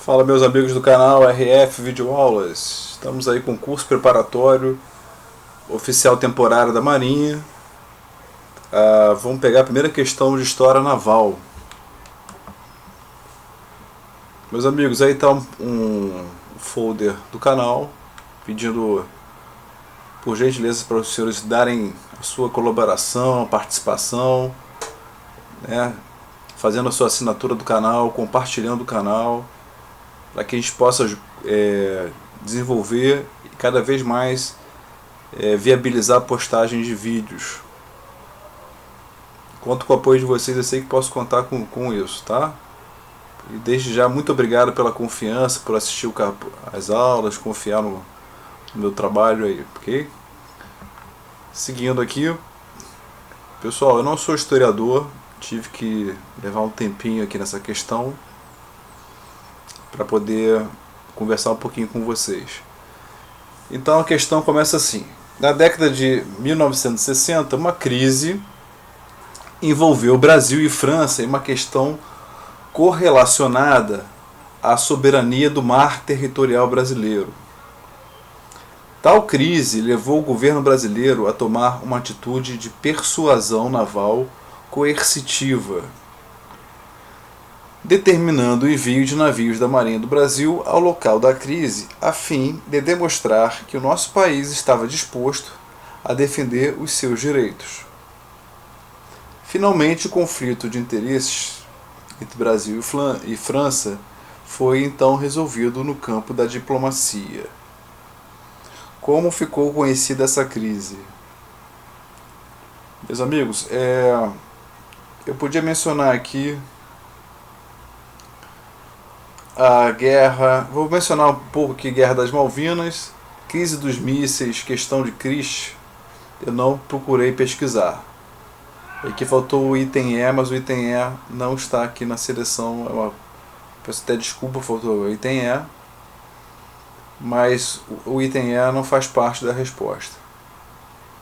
Fala, meus amigos do canal RF Videoaulas. Estamos aí com o curso preparatório oficial temporário da Marinha. Vamos pegar a primeira questão de história naval. Meus amigos, aí está um folder do canal pedindo por gentileza para os senhores darem a sua colaboração, participação, né, fazendo a sua assinatura do canal, compartilhando o canal, para que a gente possa desenvolver e cada vez mais viabilizar a postagem de vídeos. Conto com o apoio de vocês, eu sei que posso contar com isso, tá? E desde já, muito obrigado pela confiança, por assistir as aulas, confiar no meu trabalho aí, ok? Seguindo aqui, pessoal, eu não sou historiador, tive que levar um tempinho aqui nessa questão para poder conversar um pouquinho com vocês. Então a questão começa assim: na década de 1960, uma crise envolveu Brasil e França em uma questão correlacionada à soberania do mar territorial brasileiro. Tal crise levou o governo brasileiro a tomar uma atitude de persuasão naval coercitiva, determinando o envio de navios da Marinha do Brasil ao local da crise, a fim de demonstrar que o nosso país estava disposto a defender os seus direitos. Finalmente, o conflito de interesses entre Brasil e França foi então resolvido no campo da diplomacia. Como ficou conhecida essa crise? Meus amigos, eu podia mencionar aqui a guerra, vou mencionar um pouco aqui: Guerra das Malvinas, crise dos mísseis, questão de Christ. Eu não procurei pesquisar. Aqui faltou o item E, mas o item E não está aqui na seleção. Peço até desculpa, faltou o item E, mas o item E não faz parte da resposta.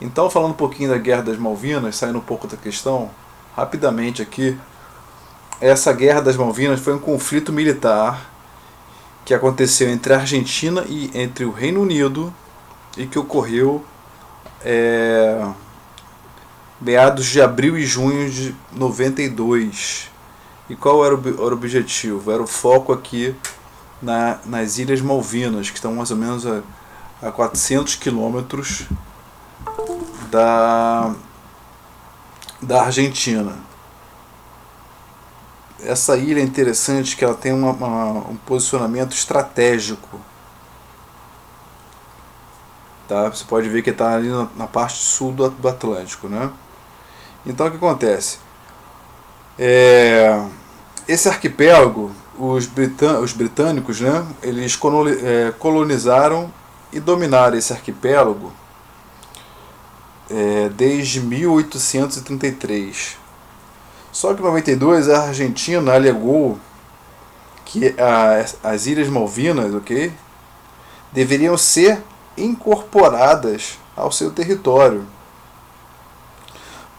Então, falando um pouquinho da Guerra das Malvinas, saindo um pouco da questão, rapidamente aqui, essa Guerra das Malvinas foi um conflito militar que aconteceu entre a Argentina e entre o Reino Unido e que ocorreu meados de abril e junho de 92. E qual era o objetivo? Era o foco aqui nas Ilhas Malvinas, que estão mais ou menos a 400 quilômetros da Argentina. Essa ilha é interessante, que ela tem um posicionamento estratégico. Tá? Você pode ver que está ali na parte sul do Atlântico, né? Então o que acontece? Esse arquipélago, os britânicos, né, eles colonizaram e dominaram esse arquipélago desde 1833. Só que em 92 a Argentina alegou que as Ilhas Malvinas, ok, deveriam ser incorporadas ao seu território,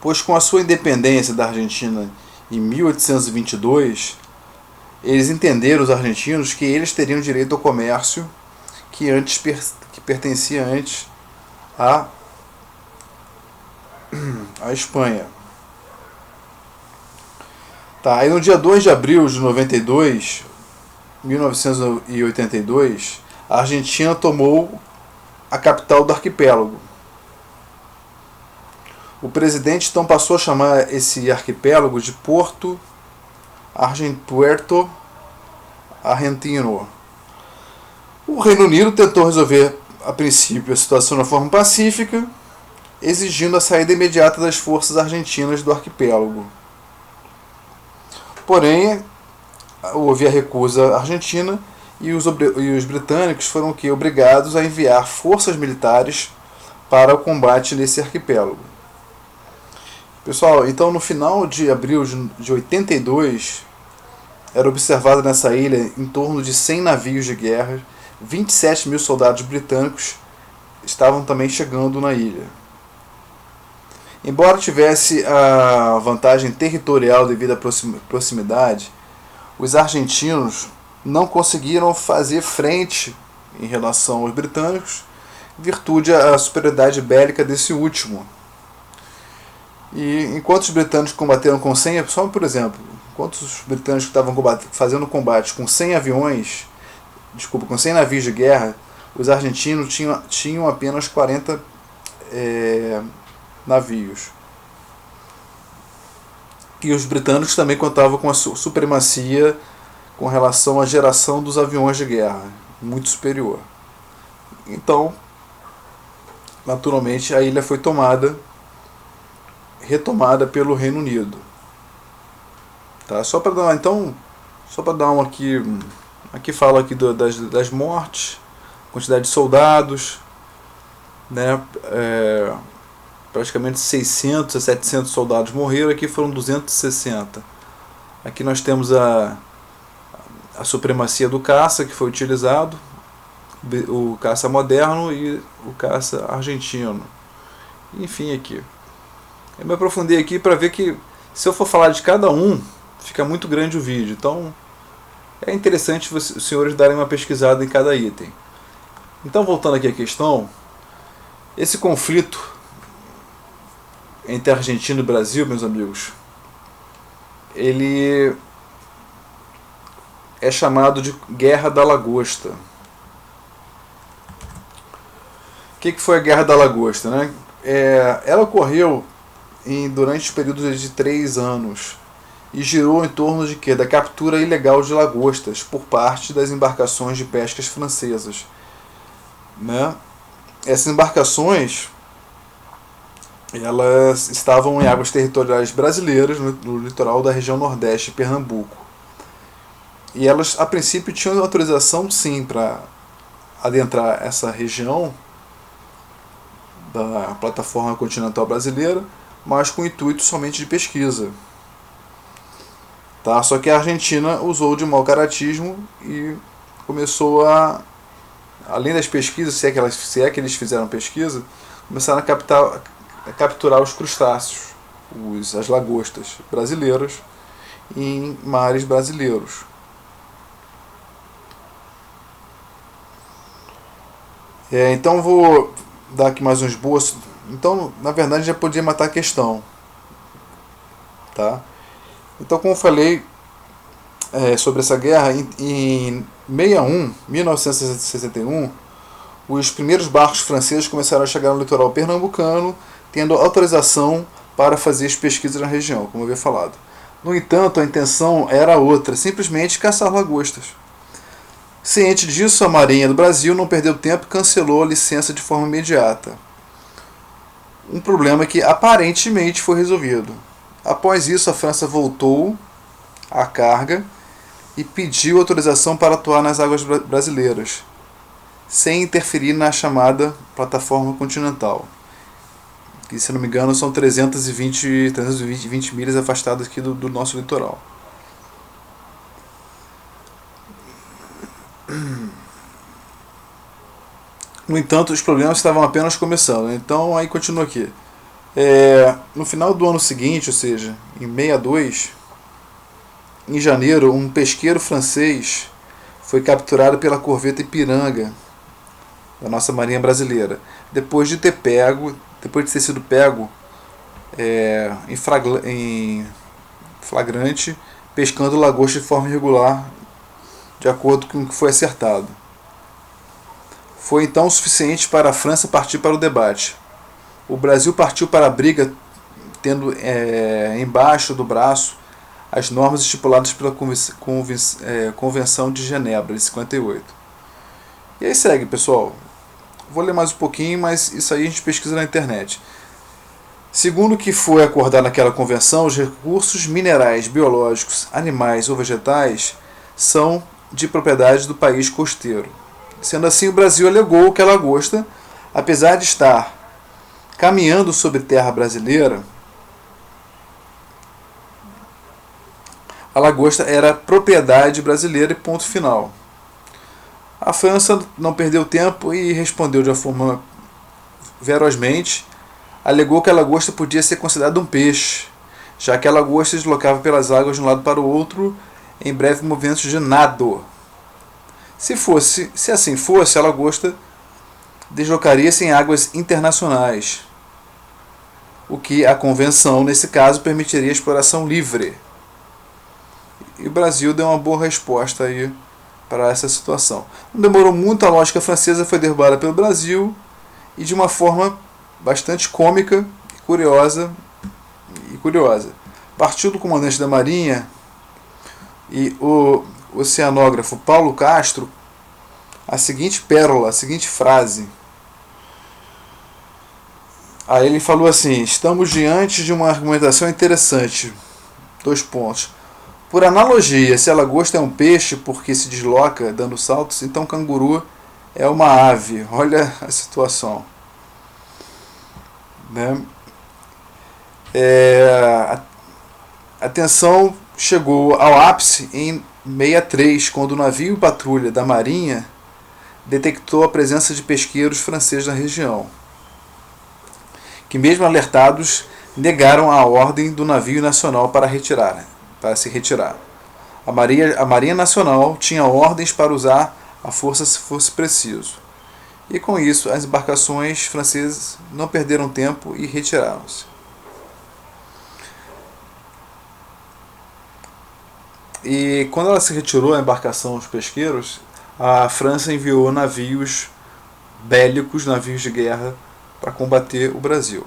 pois com a sua independência da Argentina em 1822, eles entenderam, os argentinos, que eles teriam direito ao comércio que pertencia antes à Espanha. Tá, aí no dia 2 de abril de 1982, a Argentina tomou a capital do arquipélago. O presidente então passou a chamar esse arquipélago de Puerto Argentino. O Reino Unido tentou resolver, a princípio, a situação de uma forma pacífica, exigindo a saída imediata das forças argentinas do arquipélago. Porém, houve a recusa argentina e os britânicos foram obrigados a enviar forças militares para o combate nesse arquipélago. Pessoal, então no final de abril de 82, era observado nessa ilha em torno de 100 navios de guerra, 27 mil soldados britânicos estavam também chegando na ilha. Embora tivesse a vantagem territorial devido à proximidade, os argentinos não conseguiram fazer frente em relação aos britânicos, em virtude à superioridade bélica desse último. E enquanto os britânicos combateram com 100, só por exemplo, enquanto os britânicos estavam fazendo combate com 100 aviões, com 100 navios de guerra, os argentinos tinham apenas 40 navios. E os britânicos também contavam com a supremacia com relação à geração dos aviões de guerra, muito superior. Então, naturalmente, a ilha foi retomada pelo Reino Unido. Tá? Só para dar uma aqui fala aqui das mortes, quantidade de soldados, né? Praticamente 600 a 700 soldados morreram, aqui foram 260. Aqui nós temos a supremacia do caça que foi utilizado, o caça moderno e o caça argentino. Enfim, aqui. Eu me aprofundei aqui para ver que, se eu for falar de cada um, fica muito grande o vídeo. Então, é interessante os senhores darem uma pesquisada em cada item. Então, voltando aqui à questão, esse conflito entre Argentina e Brasil, meus amigos, ele é chamado de Guerra da Lagosta. O que foi a Guerra da Lagosta, né? Ela ocorreu durante períodos de 3 anos e girou em torno de quê? Da captura ilegal de lagostas por parte das embarcações de pescas francesas, né? Essas embarcações, elas estavam em águas territoriais brasileiras, no litoral da região Nordeste de Pernambuco. E elas, a princípio, tinham autorização, sim, para adentrar essa região da plataforma continental brasileira, mas com o intuito somente de pesquisa. Tá? Só que a Argentina usou de mau caratismo e começou além das pesquisas, se é que eles fizeram pesquisa, começaram a capturar os crustáceos, as lagostas brasileiras, em mares brasileiros. Então vou dar aqui mais um esboço. Então, na verdade, já podia matar a questão. Tá? Então, como eu falei sobre essa guerra, em 1961, os primeiros barcos franceses começaram a chegar no litoral pernambucano, tendo autorização para fazer as pesquisas na região, como eu havia falado. No entanto, a intenção era outra, simplesmente caçar lagostas. Ciente disso, a Marinha do Brasil não perdeu tempo e cancelou a licença de forma imediata. Um problema que aparentemente foi resolvido. Após isso, a França voltou à carga e pediu autorização para atuar nas águas brasileiras, sem interferir na chamada plataforma continental, que, se não me engano, são 320 milhas afastadas aqui do nosso litoral. No entanto, os problemas estavam apenas começando. Então, aí continua aqui. No final do ano seguinte, ou seja, em 62, em janeiro, um pesqueiro francês foi capturado pela corveta Ipiranga, da nossa Marinha Brasileira, depois de ter sido pego em flagrante, pescando lagosta de forma irregular, de acordo com o que foi acertado. Foi então o suficiente para a França partir para o debate. O Brasil partiu para a briga, tendo embaixo do braço as normas estipuladas pela Convenção de Genebra, de 58. E aí segue, pessoal. Vou ler mais um pouquinho, mas isso aí a gente pesquisa na internet. Segundo o que foi acordado naquela convenção, os recursos minerais, biológicos, animais ou vegetais são de propriedade do país costeiro. Sendo assim, o Brasil alegou que a lagosta, apesar de estar caminhando sobre terra brasileira, a lagosta era propriedade brasileira e ponto final. A França não perdeu tempo e respondeu de uma forma ferozmente. Alegou que a lagosta podia ser considerada um peixe, já que a lagosta se deslocava pelas águas de um lado para o outro em breves movimentos de nado. Se assim fosse, a lagosta deslocaria-se em águas internacionais, o que a convenção, nesse caso, permitiria a exploração livre. E o Brasil deu uma boa resposta aí para essa situação. Não demorou muito, a lógica francesa foi derrubada pelo Brasil e de uma forma bastante cômica e curiosa. Partiu do comandante da Marinha e o oceanógrafo Paulo Castro a seguinte pérola, a seguinte frase. Aí ele falou assim: estamos diante de uma argumentação interessante. 2 pontos. Por analogia, se a lagosta é um peixe porque se desloca dando saltos, então canguru é uma ave. Olha a situação. Né? A tensão chegou ao ápice em 63, quando o navio patrulha da Marinha detectou a presença de pesqueiros franceses na região, que mesmo alertados negaram a ordem do navio nacional para se retirar. A Marinha Nacional tinha ordens para usar a força se fosse preciso. E com isso, as embarcações francesas não perderam tempo e retiraram-se. E quando ela se retirou, a embarcação dos pesqueiros, a França enviou navios bélicos, navios de guerra, para combater o Brasil.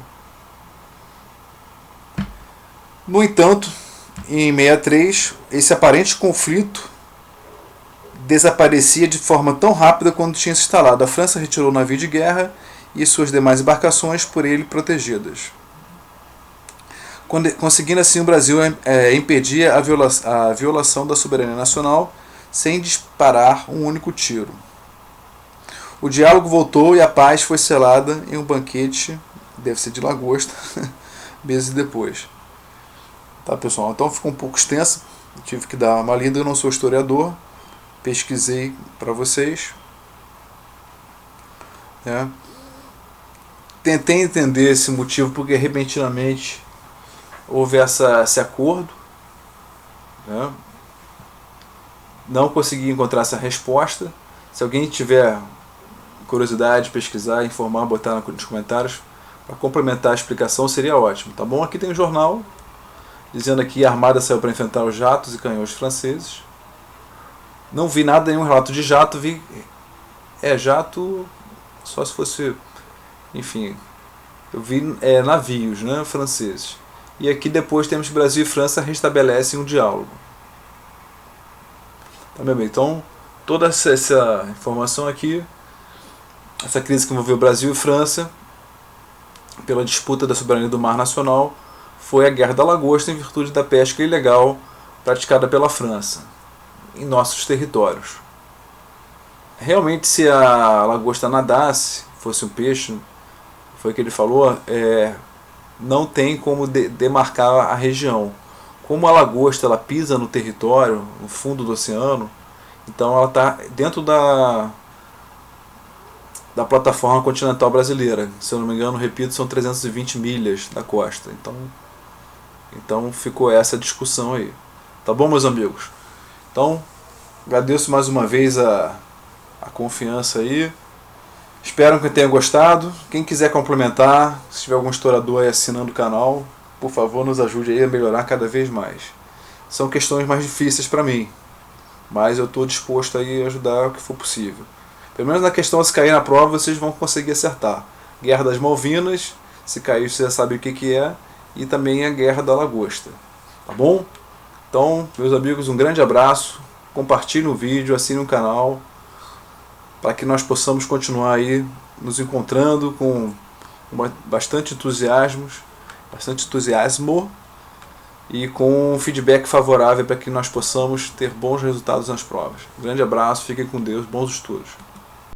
No entanto, em 63, esse aparente conflito desaparecia de forma tão rápida quanto tinha se instalado. A França retirou o navio de guerra e suas demais embarcações por ele protegidas, conseguindo assim o Brasil impedir a violação da soberania nacional sem disparar um único tiro. O diálogo voltou e a paz foi selada em um banquete, deve ser de lagosta, meses depois. Tá, pessoal? Então ficou um pouco extenso, tive que dar uma lida, eu não sou historiador, pesquisei para vocês. Né? Tentei entender esse motivo porque repentinamente houve esse acordo. Né? Não consegui encontrar essa resposta. Se alguém tiver curiosidade, pesquisar, informar, botar nos comentários para complementar a explicação, seria ótimo, tá bom? Aqui tem um jornal dizendo aqui: a armada saiu para enfrentar os jatos e canhões franceses. Não vi nada, nenhum relato de jato, vi jato só se fosse, enfim, eu vi navios, né, franceses. E aqui depois temos que Brasil e França restabelecem um diálogo. Tá bem? Então, toda essa informação aqui, essa crise que envolveu Brasil e França, pela disputa da soberania do mar nacional, foi a Guerra da Lagosta em virtude da pesca ilegal praticada pela França em nossos territórios. Realmente, se a lagosta nadasse, fosse um peixe, foi o que ele falou, não tem como demarcar a região. Como a lagosta ela pisa no território, no fundo do oceano, então ela está dentro da plataforma continental brasileira. Se eu não me engano, repito, são 320 milhas da costa. Então ficou essa discussão aí. Tá bom, meus amigos? Então, agradeço mais uma vez a confiança aí. Espero que tenha gostado. Quem quiser complementar, se tiver algum historiador aí assinando o canal, por favor, nos ajude aí a melhorar cada vez mais. São questões mais difíceis para mim, mas eu estou disposto aí a ajudar o que for possível. Pelo menos na questão, se cair na prova, vocês vão conseguir acertar. Guerra das Malvinas, se cair você já sabe o que é, e também a Guerra da Lagosta. Tá bom? Então, meus amigos, um grande abraço. Compartilhe o vídeo, assine o canal, para que nós possamos continuar aí nos encontrando com bastante entusiasmo e com um feedback favorável para que nós possamos ter bons resultados nas provas. Um grande abraço, fiquem com Deus, bons estudos.